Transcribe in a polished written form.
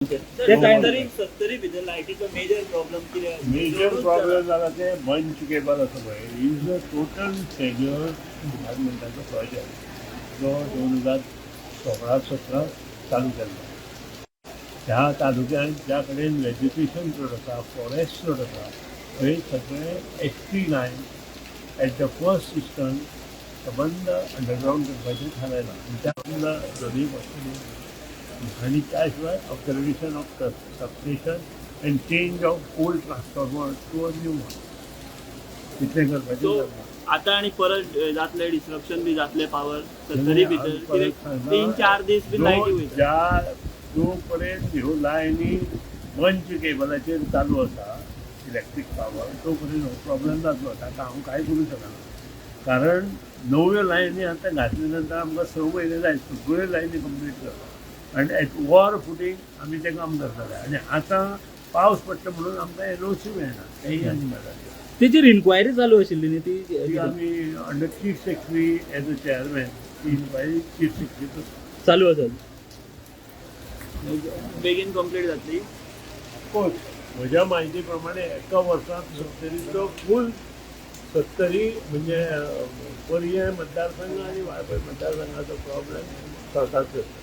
सत्तरी भितर लायटीचो major problem कितें मेजर प्रॉब्लेम जाला ते बंच केबल आसा पळय इज अ टोटल फेल्युअर डिपार्टमेंटाचो प्रोजेक्ट जो 2016-17 चालू केल्लो. ह्या तालुक्यांत ज्या कडेन वेजिटेशन चड आसा, फॉरेस्ट चड आसा, थंय सगळे ST line at the first instant सबंद अंडरग्रावंड करपाचें थारायलां. आनी त्या बंद दोनूय पडटली आणि त्याशिवाय upgradation of substation and change of old transformer to a new one इतलें करपाचें. आता आणि परत जातले डिस्ट्रक्शन बी जातले पावर सत्तरी भितर 3-4 दीस बी लायटी वयता. ज्या जो पर्यंत ह्यो लायनी बंच केबलाचेर चालू आसा इलेक्ट्रीक पावर तो पर्यंत हो प्रॉब्लेम जातलो. ताका हांव कांय करूं शकना कारण नव्यो लायनी आतां घातले नंतर आमकां 6 म्हयने जाय सगळ्यो लायनी कंप्लीट करपाक आनी एट वॉर फुटींग आमी तें काम करताले. आनी आतां पावस पडटा म्हणून आमकां एनओसी मेळना तेंय आनी मेळटा. तेचेर इन्क्वायरी चालू आशिल्ली न्ही ती आमी under chief secretary as a chairman ती इन्क्वायरी चीफ सेक्रेटरी चालू आसा. बेगीन कंप्लीट जातली. ऑफकोर्स म्हज्या म्हायती प्रमाणे एका वर्सांत सत्तरीचो फूल 70 म्हणजे पर्याय मतदारसंघ आनी वाळपय मतदारसंघाचो प्रॉब्लेम सॉर्ट आउट करता.